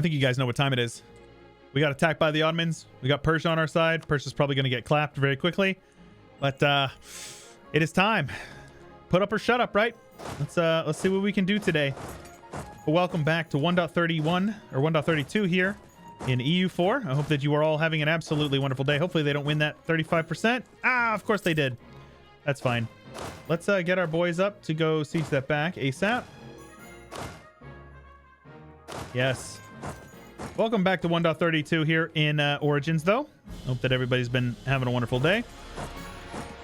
I think you guys know what time it is. We got attacked by the Ottomans. We got Persia on our side. Persia's probably going to get clapped very quickly. But it is time. Put up or shut up, right? Let's see what we can do today. Well, welcome back to 1.31 or 1.32 here in EU4. I hope that you are all having an absolutely wonderful day. Hopefully they don't win that 35%. Ah, of course they did. That's fine. Let's get our boys up to go siege that back ASAP. Yes. Welcome back to 1.32 here in Origins, though. Hope that everybody's been having a wonderful day.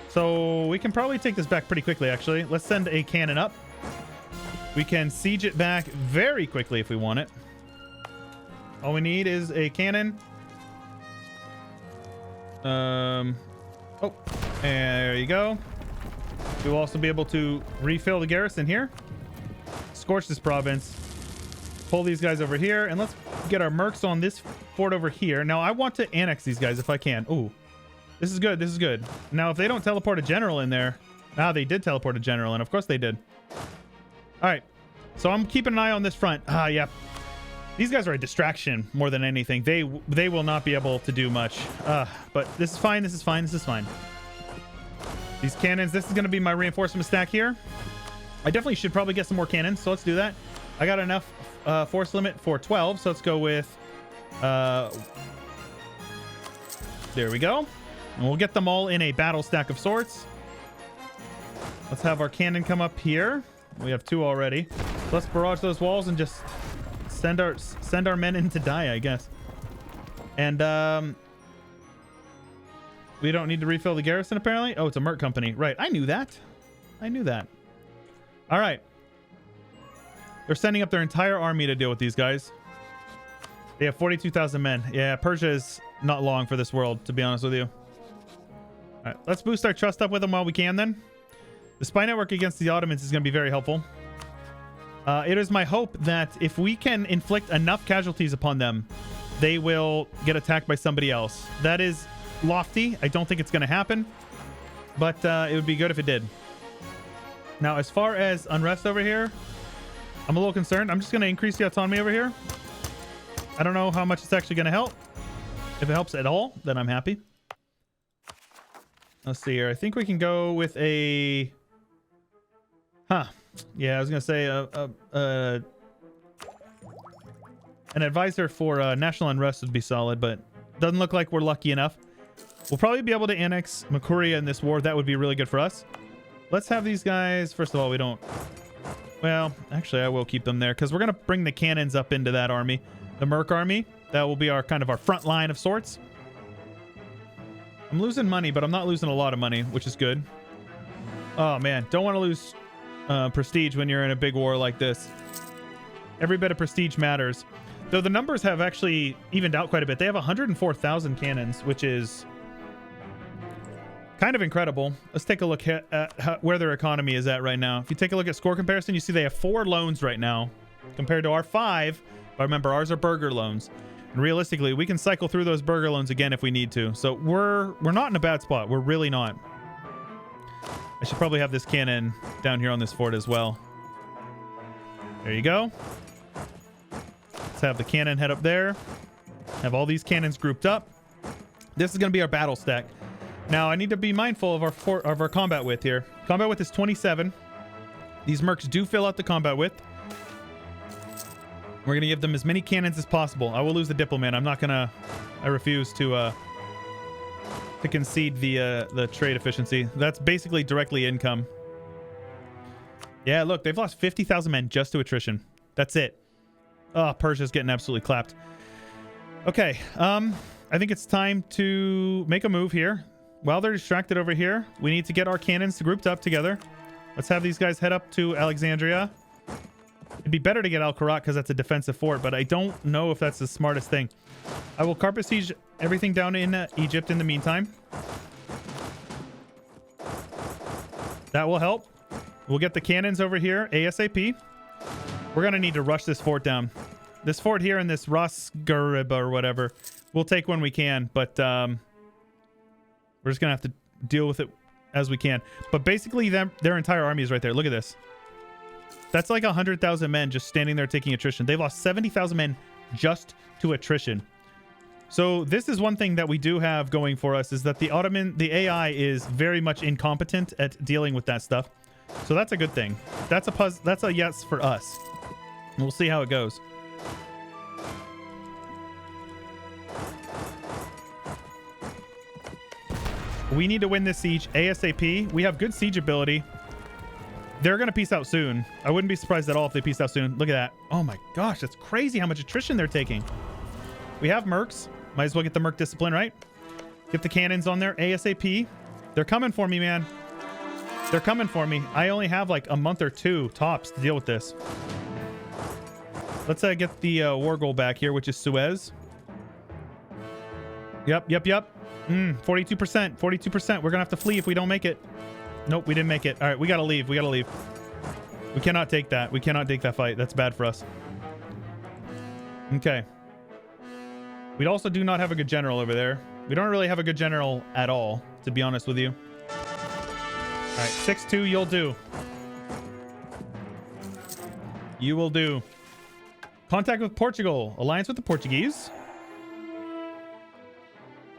So we can probably take this back pretty quickly, actually. Let's send a cannon up. We can siege it back very quickly if we want it. All we need is a cannon. Oh, there you go. We'll also be able to refill the garrison here. Scorch this province. Pull these guys over here. And let's get our mercs on this fort over here. Now, I want to annex these guys if I can. Ooh, this is good. This is good. Now, if they don't teleport a general in there. Ah, they did teleport a general. And of course they did. All right. So I'm keeping an eye on this front. Ah, yeah. These guys are a distraction more than anything. They will not be able to do much. But this is fine. This is fine. This is fine. These cannons, this is going to be my reinforcement stack here. I definitely should probably get some more cannons, so let's do that. I got enough force limit for 12, so let's go with... there we go. And we'll get them all in a battle stack of sorts. Let's have our cannon come up here. We have 2 already. So let's barrage those walls and just send our men in to die, I guess. And... we don't need to refill the garrison, apparently. Oh, it's a merc company. Right. I knew that. I knew that. All right. They're sending up their entire army to deal with these guys. They have 42,000 men. Yeah, Persia is not long for this world, to be honest with you. All right. Let's boost our trust up with them while we can, then. The spy network against the Ottomans is going to be very helpful. It is my hope that if we can inflict enough casualties upon them, they will get attacked by somebody else. That is... lofty. I don't think it's going to happen, but it would be good if it did. Now, as far as unrest over here, I'm a little concerned. I'm just going to increase the autonomy over here. I don't know how much it's actually going to help. If it helps at all, then I'm happy. Let's see here. I think we can go with a... Yeah, I was going to say an advisor for national unrest would be solid, but doesn't look like we're lucky enough. We'll probably be able to annex Makuria in this war. That would be really good for us. Let's have these guys... First of all, we don't... Well, actually, I will keep them there because we're going to bring the cannons up into that army. The Merc army. That will be our kind of our front line of sorts. I'm losing money, but I'm not losing a lot of money, which is good. Oh, man. Don't want to lose prestige when you're in a big war like this. Every bit of prestige matters. Though the numbers have actually evened out quite a bit. They have 104,000 cannons, which is kind of incredible. Let's take a look at where their economy is at right now. If you take a look at score comparison, you see they have 4 loans right now compared to our 5. But remember, ours are burger loans. And realistically, we can cycle through those burger loans again if we need to. So we're not in a bad spot. We're really not. I should probably have this cannon down here on this fort as well. There you go. Let's have the cannon head up there. Have all these cannons grouped up. This is going to be our battle stack. Now, I need to be mindful of our combat width here. Combat width is 27. These mercs do fill out the combat width. We're going to give them as many cannons as possible. I will lose the diplomat. I'm not going to... I refuse to concede the trade efficiency. That's basically directly income. Yeah, look, they've lost 50,000 men just to attrition. That's it. Oh, Persia's getting absolutely clapped. Okay, I think it's time to make a move here. While they're distracted over here, we need to get our cannons grouped up together. Let's have these guys head up to Alexandria. It'd be better to get Al-Qarat because that's a defensive fort, but I don't know if that's the smartest thing. I will carpet siege everything down in Egypt in the meantime. That will help. We'll get the cannons over here ASAP. We're going to need to rush this fort down. This fort here in this Rosgarib or whatever, we'll take when we can, but we're just going to have to deal with it as we can. But basically, their entire army is right there. Look at this. That's like 100,000 men just standing there taking attrition. They've lost 70,000 men just to attrition. So this is one thing that we do have going for us, is that the AI is very much incompetent at dealing with that stuff. So that's a good thing. That's a yes for us. We'll see how it goes. We need to win this siege ASAP. We have good siege ability. They're going to peace out soon. I wouldn't be surprised at all if they peace out soon. Look at that. Oh my gosh, that's crazy how much attrition they're taking. We have mercs. Might as well get the merc discipline, right? Get the cannons on there ASAP. They're coming for me, man. They're coming for me. I only have like a month or two tops to deal with this. Let's get the war goal back here, which is Suez. Yep. 42%. 42%. We're gonna have to flee if we don't make it. Nope, we didn't make it. All right, we gotta leave. We cannot take that. We cannot take that fight. That's bad for us. Okay. We also do not have a good general over there. We don't really have a good general at all, to be honest with you. All right, 6-2, you'll do. You will do. Contact with Portugal. Alliance with the Portuguese.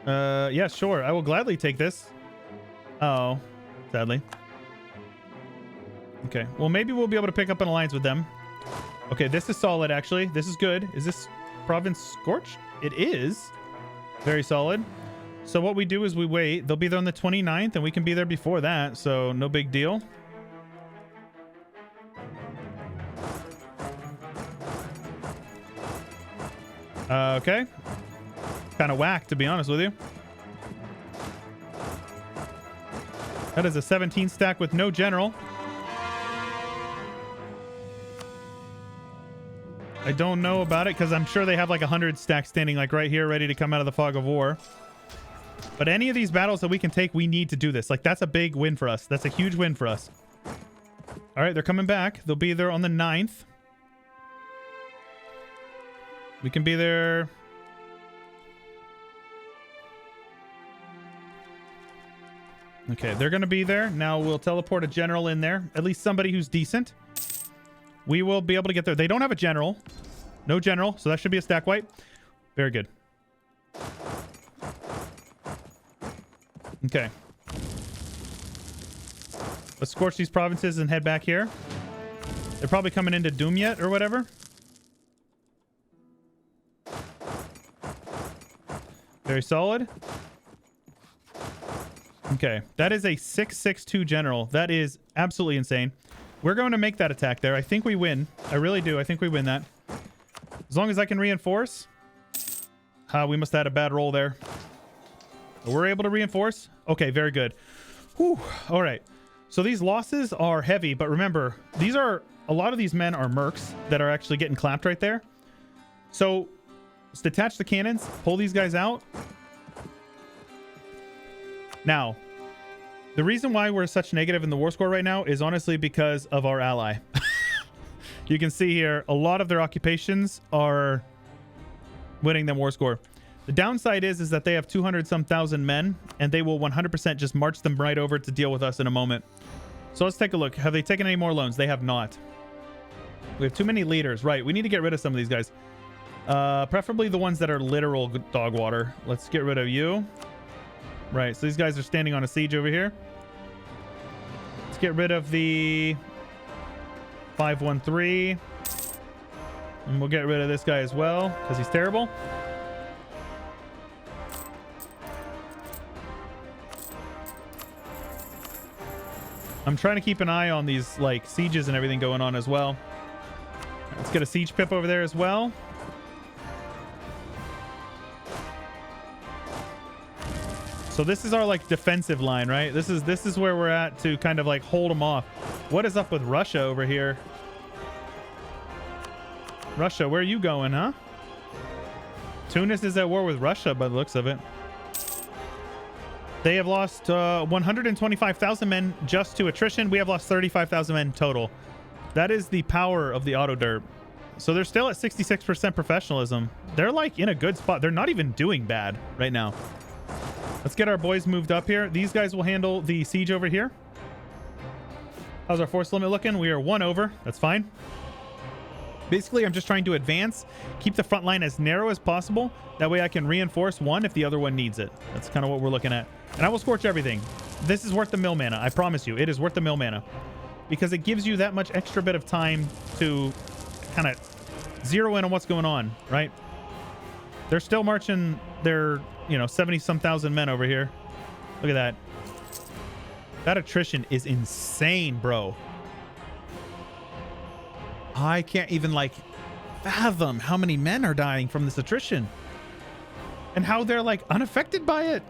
Yeah, sure. I will gladly take this. Oh, sadly. Okay. Well, maybe we'll be able to pick up an alliance with them. Okay, this is solid, actually. This is good. Is this province scorched? It is. Very solid. So what we do is we wait. They'll be there on the 29th, and we can be there before that, so no big deal. Okay. Kind of whack, to be honest with you. That is a 17 stack with no general. I don't know about it because I'm sure they have like 100 stacks standing like right here ready to come out of the fog of war. But any of these battles that we can take, we need to do this. Like, that's a big win for us. That's a huge win for us. All right, they're coming back. They'll be there on the 9th. We can be there. Okay, they're going to be there. Now we'll teleport a general in there. At least somebody who's decent. We will be able to get there. They don't have a general. No general, so that should be a stack wipe. Very good. Okay. Let's scorch these provinces and head back here. They're probably coming into Doom yet or whatever. Very solid. Okay, that is a 6-6-2 general. That is absolutely insane. We're going to make that attack there. I think we win. I really do. I think we win that. As long as I can reinforce. We must have had a bad roll there. We're able to reinforce. Okay, very good. Whew. All right. So these losses are heavy, but remember, a lot of these men are mercs that are actually getting clapped right there. So let's detach the cannons, pull these guys out. Now, the reason why we're such negative in the war score right now is honestly because of our ally. You can see here, a lot of their occupations are winning them war score. The downside is that they have 200-some thousand men, and they will 100% just march them right over to deal with us in a moment. So let's take a look. Have they taken any more loans? They have not. We have too many leaders. Right, we need to get rid of some of these guys. Preferably the ones that are literal dog water. Let's get rid of you. Right, so these guys are standing on a siege over here. Let's get rid of the 513. And we'll get rid of this guy as well, because he's terrible. I'm trying to keep an eye on these like sieges and everything going on as well. Let's get a siege pip over there as well. So this is our like defensive line, right? This is where we're at to kind of like hold them off. What is up with Russia over here? Russia, where are you going, huh? Tunis is at war with Russia by the looks of it. They have lost 125,000 men just to attrition. We have lost 35,000 men total. That is the power of the auto derp. So they're still at 66% professionalism. They're like in a good spot. They're not even doing bad right now. Let's get our boys moved up here. These guys will handle the siege over here. How's our force limit looking? We are 1 over. That's fine. Basically, I'm just trying to advance, keep the front line as narrow as possible. That way I can reinforce one if the other one needs it. That's kind of what we're looking at. And I will scorch everything. This is worth the mill mana. I promise you, it is worth the mill mana. Because it gives you that much extra bit of time to kind of zero in on what's going on, right? They're still marching their, 70-some thousand men over here. Look at that. That attrition is insane, bro. I can't even fathom how many men are dying from this attrition and how they're unaffected by it.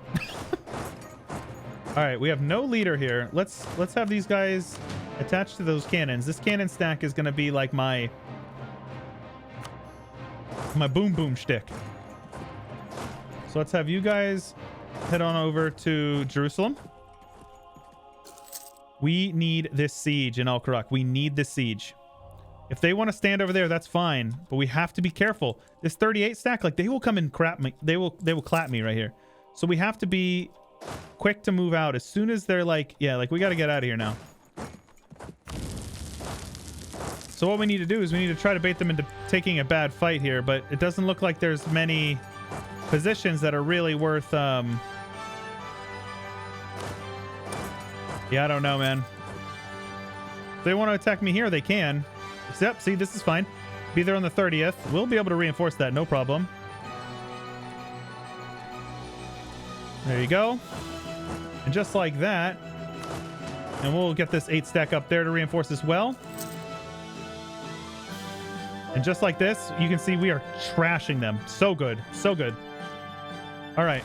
All right, we have no leader here. Let's have these guys attached to those cannons. This cannon stack is going to be like my boom boom shtick. So let's have you guys head on over to Jerusalem. We need this siege in Al-Karak. We need this siege. If they want to stand over there, that's fine, but we have to be careful. This 38 stack, they will come and crap me. They will clap me right here. So we have to be quick to move out as soon as they're we got to get out of here now. So what we need to do is we need to try to bait them into taking a bad fight here, but it doesn't look like there's many positions that are really worth yeah, I don't know, man. If they want to attack me here, they can. Yep, see, this is fine. Be there on the 30th. We'll be able to reinforce that, no problem. There you go. And just like that, and we'll get this 8 stack up there to reinforce as well. And just like this, you can see we are trashing them. So good, so good. All right.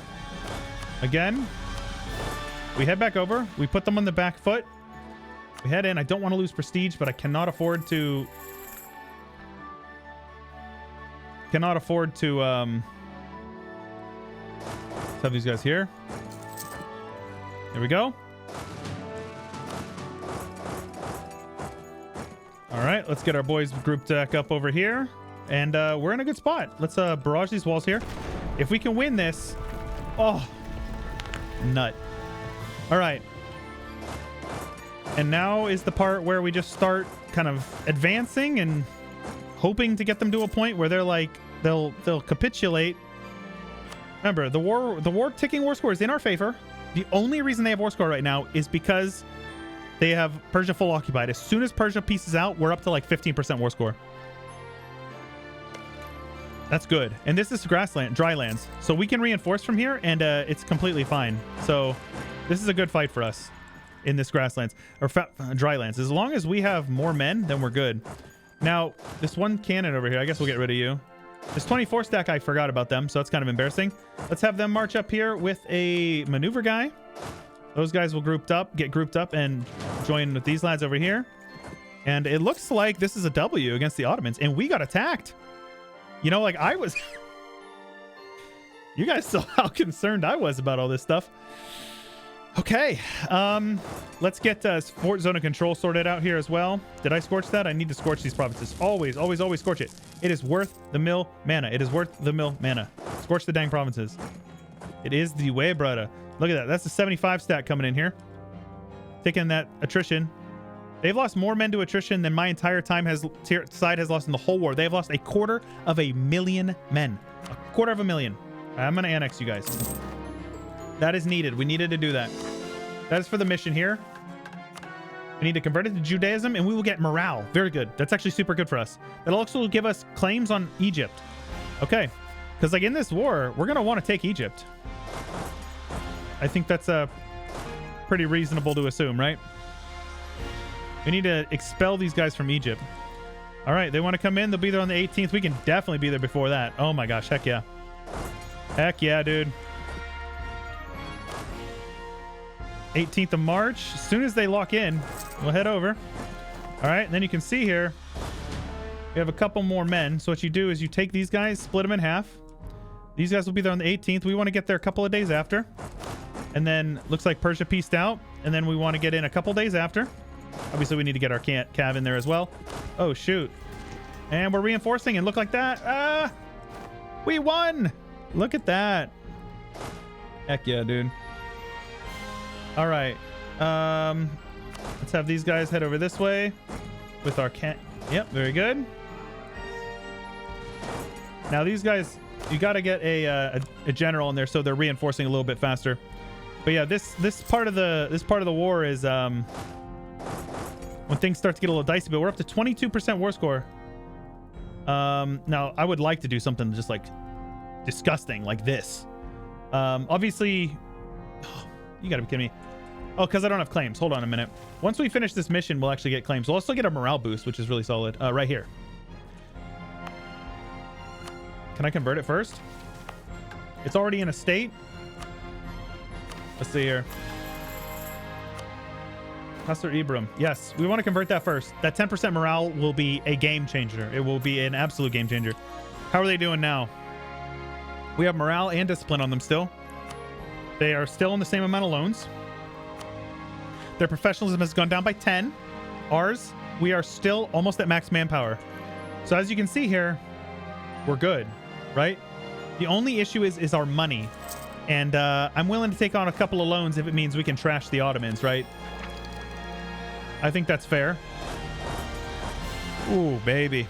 Again, we head back over. We put them on the back foot. We head in. I don't want to lose prestige, but I cannot afford to... let's have these guys here. There we go. All right, let's get our boys grouped back up over here. And we're in a good spot. Let's barrage these walls here. If we can win this... oh, nut. All right. And now is the part where we just start kind of advancing and hoping to get them to a point where they're they'll capitulate. Remember, the ticking war score is in our favor. The only reason they have war score right now is because they have Persia full occupied. As soon as Persia pieces out, we're up to 15% war score. That's good. And this is grassland, dry lands. So we can reinforce from here and it's completely fine. So this is a good fight for us in this grasslands or dry lands. As long as we have more men, then we're good. Now, this one cannon over here, I guess we'll get rid of you. This 24 stack, I forgot about them, so that's kind of embarrassing. Let's have them march up here with a maneuver guy. Those guys will get grouped up and join with these lads over here. And it looks like this is a W against the Ottomans, and we got attacked. I was... you guys saw how concerned I was about all this stuff. Okay, let's get Fort Zone of Control sorted out here as well. Did I scorch that? I need to scorch these provinces. Always, always, always scorch it. It is worth the mill mana. It is worth the mill mana. Scorch the dang provinces. It is the way, brother. Look at that. That's the 75 stat coming in here. Taking that attrition. They've lost more men to attrition than my entire side has lost in the whole war. They've lost 250,000 men. 250,000. I'm going to annex you guys. That is needed. We needed to do that. That is for the mission here. We need to convert it to Judaism and we will get morale. Very good. That's actually super good for us. That'll also give us claims on Egypt. Okay. Because in this war, we're going to want to take Egypt. I think that's pretty reasonable to assume, right? We need to expel these guys from Egypt. All right. They want to come in. They'll be there on the 18th. We can definitely be there before that. Oh my gosh. Heck yeah. Heck yeah, dude. 18th of March. As soon as they lock in, we'll head over. All right, and then you can see here we have a couple more men. So what you do is you take these guys, split them in half. These guys will be there on the 18th. We want to get there a couple of days after. And then looks like Persia pieced out. And then we want to get in a couple days after. Obviously, we need to get our cav in there as well. Oh, shoot. And we're reinforcing and look like that. We won. Look at that. Heck yeah, dude. All right. Let's have these guys head over this way with our Yep, very good. Now these guys, you got to get a general in there so they're reinforcing a little bit faster. But yeah, this part of the war is when things start to get a little dicey. But we're up to 22% war score. Now I would like to do something just like disgusting like this. Obviously, you got to be kidding me. Oh, because I don't have claims. Hold on a minute. Once we finish this mission, we'll actually get claims. We'll also get a morale boost, which is really solid. Right here. Can I convert it first? It's already in a state. Let's see here. Pastor Ibram. Yes, we want to convert that first. That 10% morale will be a game changer. It will be an absolute game changer. How are they doing now? We have morale and discipline on them still. They are still in the same amount of loans. Their professionalism has gone down by 10. Ours, we are still almost at max manpower. So as you can see here, we're good, right? The only issue is our money. And I'm willing to take on a couple of loans if it means we can trash the Ottomans, right? I think that's fair. Ooh, baby.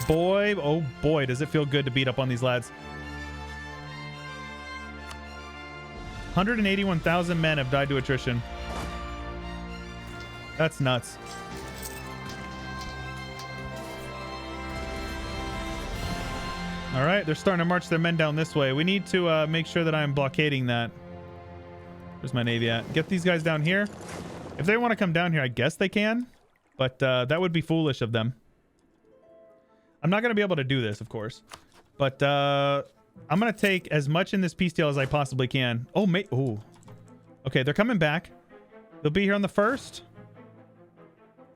Boy, oh boy, does it feel good to beat up on these lads. 181,000 men have died to attrition. That's nuts. All right, they're starting to march their men down this way. We need to make sure that I'm blockading that. Where's my navy at? Get these guys down here. If they want to come down here, I guess they can. But that would be foolish of them. I'm not going to be able to do this, of course. But I'm going to take as much in this peace deal as I possibly can. Oh, mate. Oh. Okay, they're coming back. They'll be here on the 1st.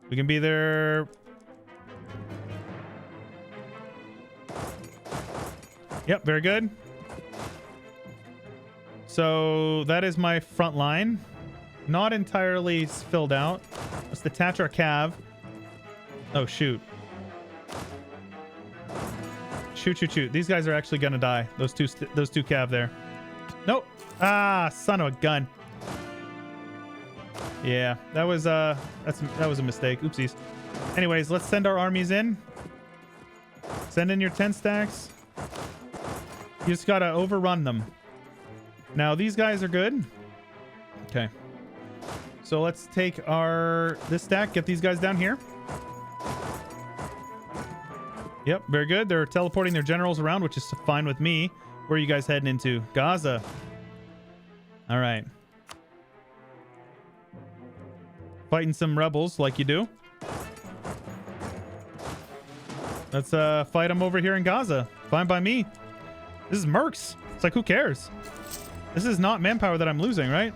We can be there. Yep, very good. So that is my front line. Not entirely filled out. Let's detach our cav. Oh, shoot. Shoot. These guys are actually gonna die. Those two cav there. Nope. Ah, son of a gun. Yeah, that was a mistake. Oopsies. Anyways, let's send our armies in. Send in your 10 stacks. You just gotta overrun them. Now these guys are good. Okay. So let's take this stack, get these guys down here. Yep, very good. They're teleporting their generals around, which is fine with me. Where are you guys heading into? Gaza. All right. Fighting some rebels like you do. Let's fight them over here in Gaza. Fine by me. This is mercs. It's like, who cares? This is not manpower that I'm losing, right?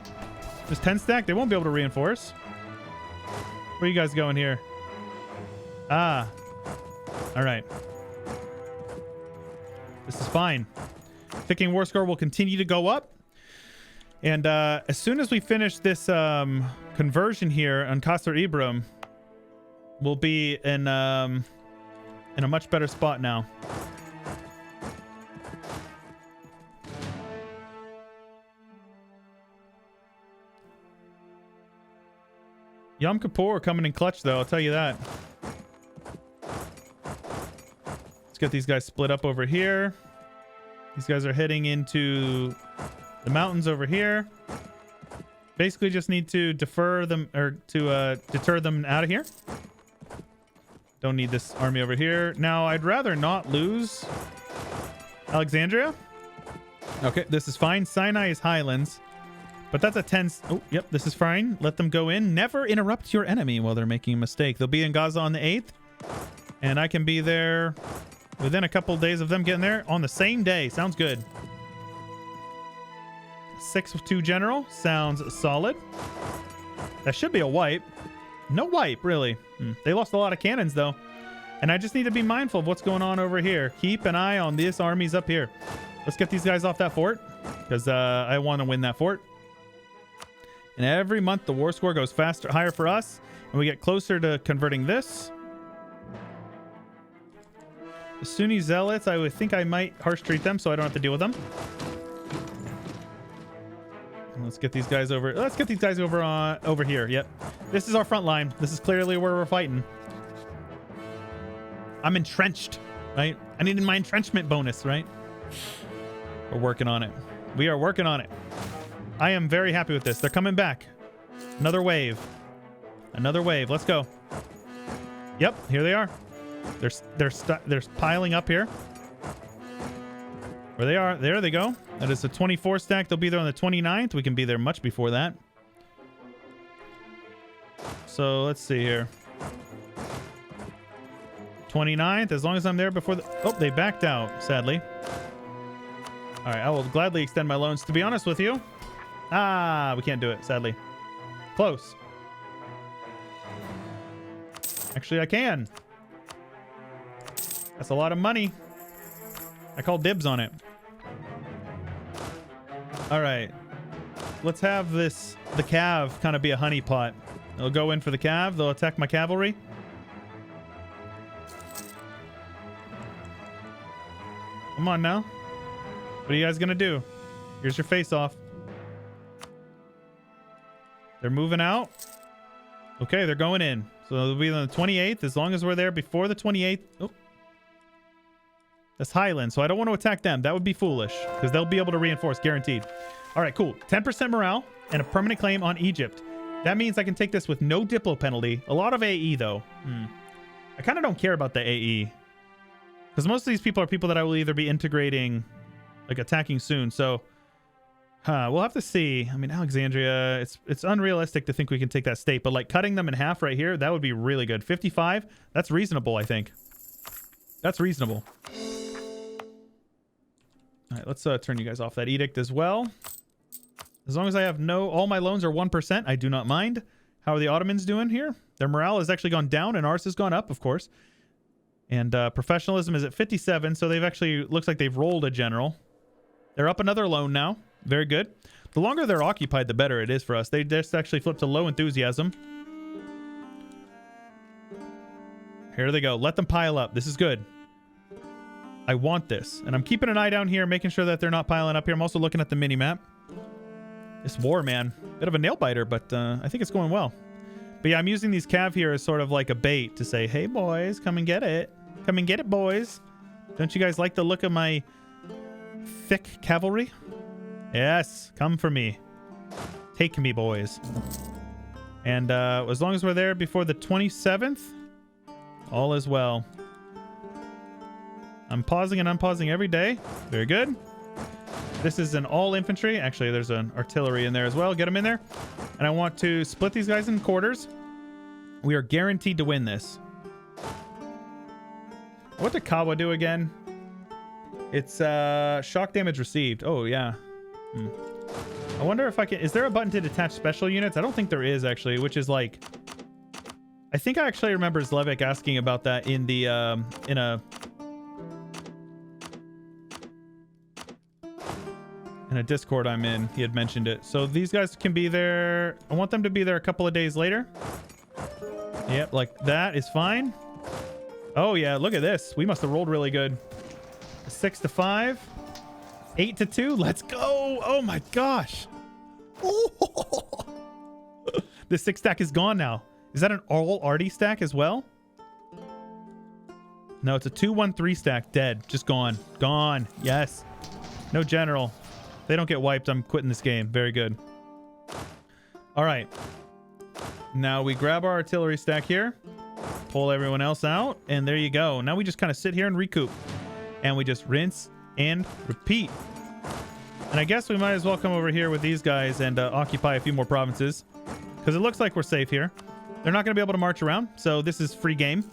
Just 10 stack. They won't be able to reinforce. Where are you guys going here? Ah. All right. This is fine. Ticking war score will continue to go up. And as soon as we finish this conversion here on Qasr Ibram, we'll be in a much better spot now. Yom Kippur coming in clutch, though. I'll tell you that. Let's get these guys split up over here. These guys are heading into the mountains over here. Basically just need to defer them, or to deter them out of here. Don't need this army over here. Now, I'd rather not lose Alexandria. Okay, this is fine. Sinai is highlands. But that's a 10... Oh, yep, this is fine. Let them go in. Never interrupt your enemy while they're making a mistake. They'll be in Gaza on the 8th. And I can be there within a couple of days of them getting there on the same day. Sounds good. 6-2 general. Sounds solid. That should be a wipe. No wipe, really. They lost a lot of cannons, though. And I just need to be mindful of what's going on over here. Keep an eye on these armies up here. Let's get these guys off that fort. Because I want to win that fort. And every month the war score goes faster, higher for us, and we get closer to converting this. The Sunni zealots, I would think I might harsh treat them so I don't have to deal with them. And let's get these guys over. Let's get these guys over here. Yep. This is our front line. This is clearly where we're fighting. I'm entrenched. right? I needed my entrenchment bonus, right? We're working on it. We are working on it. I am very happy with this. They're coming back. Another wave. Another wave. Let's go. Yep, here they are. They're piling up here. Where they are. There they go. That is the 24 stack. They'll be there on the 29th. We can be there much before that. So let's see here. 29th. As long as I'm there before the... Oh, they backed out, sadly. All right, I will gladly extend my loans. To be honest with you, we can't do it, sadly. Close. Actually, I can. That's a lot of money. I call dibs on it. All right. Let's have the cav kind of be a honeypot. They'll go in for the cav. They'll attack my cavalry. Come on now. What are you guys going to do? Here's your face off. They're moving out. Okay, they're going in. So they'll be on the 28th. As long as we're there before the 28th. Oh. That's Highland, so I don't want to attack them. That would be foolish because they'll be able to reinforce, guaranteed. All right, cool. 10% morale and a permanent claim on Egypt. That means I can take this with no Diplo penalty. A lot of AE, though. I kind of don't care about the AE because most of these people are people that I will either be integrating, like attacking soon. So we'll have to see. I mean, Alexandria, it's unrealistic to think we can take that state, but like cutting them in half right here, that would be really good. 55, that's reasonable, I think. That's reasonable. All right, let's turn you guys off that edict as well. As long as I have all my loans are 1%, I do not mind. How are the Ottomans doing here? Their morale has actually gone down and ours has gone up, of course. And professionalism is at 57, so they've actually, looks like they've rolled a general. They're up another loan now. Very good. The longer they're occupied, the better it is for us. They just actually flipped to low enthusiasm. Here they go. Let them pile up. This is good. I want this. And I'm keeping an eye down here, making sure that they're not piling up here. I'm also looking at the mini-map. This war, man. Bit of a nail-biter, but I think it's going well. But yeah, I'm using these cav here as sort of like a bait to say, hey, boys, come and get it. Come and get it, boys. Don't you guys like the look of my thick cavalry? Yes, come for me. Take me, boys. And as long as we're there before the 27th, all is well. I'm pausing and unpausing every day. Very good. This is an all infantry. Actually, there's an artillery in there as well. Get them in there. And I want to split these guys in quarters. We are guaranteed to win this. What did Kawa do again? It's shock damage received. Oh, yeah. I wonder if I can... Is there a button to detach special units? I don't think there is, actually, which is like... I think I actually remember Zlevik asking about that in the... in a Discord I'm in. He had mentioned it. So these guys can be there. I want them to be there a couple of days later. Yep, like that is fine. Oh, yeah. Look at this. We must have rolled really good. 6-5. 8-2. Let's go. Oh, my gosh. The 6 stack is gone now. Is that an all arty stack as well? No, it's a 2-1-3 stack. Dead. Just gone. Gone. Yes. No general. They don't get wiped. I'm quitting this game. Very good. All right. Now we grab our artillery stack here. Pull everyone else out. And there you go. Now we just kind of sit here and recoup. And we just rinse and repeat. And I guess we might as well come over here with these guys and occupy a few more provinces. Because it looks like we're safe here. They're not going to be able to march around. So this is free game.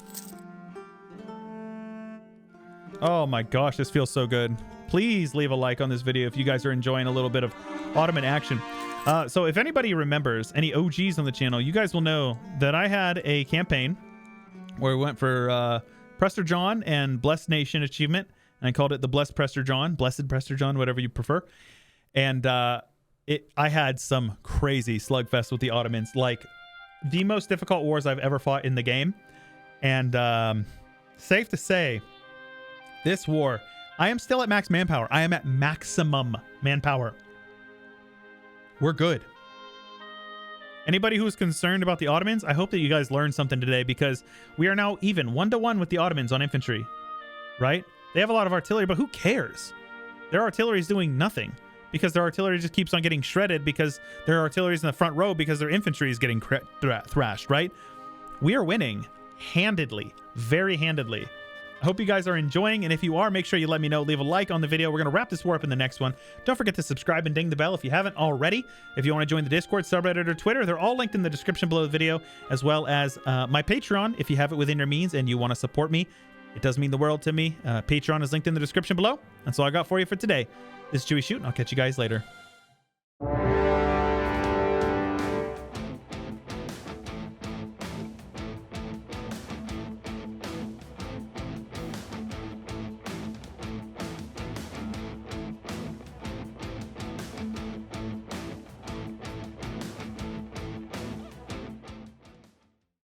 Oh my gosh. This feels so good. Please leave a like on this video if you guys are enjoying a little bit of Ottoman action. So if anybody remembers, any OGs on the channel, you guys will know that I had a campaign where we went for Prester John and Blessed Nation achievement. And I called it the Blessed Prester John, Blessed Prester John, whatever you prefer. And I had some crazy slugfest with the Ottomans, like the most difficult wars I've ever fought in the game. And safe to say, this war... I am still at max manpower. I am at maximum manpower. We're good. Anybody who's concerned about the Ottomans, I hope that you guys learned something today because we are now even 1-to-1 with the Ottomans on infantry. right? They have a lot of artillery, but who cares? Their artillery is doing nothing because their artillery just keeps on getting shredded because their artillery is in the front row because their infantry is getting thrashed, right? We are winning handedly, very handedly. I hope you guys are enjoying, and if you are, make sure you let me know. Leave a like on the video. We're going to wrap this war up in the next one. Don't forget to subscribe and ding the bell if you haven't already. If you want to join the Discord, subreddit, or Twitter, they're all linked in the description below the video, as well as my Patreon if you have it within your means and you want to support me. It does mean the world to me. Patreon is linked in the description below. That's all I got for you for today. This is Chewyshoot, and I'll catch you guys later.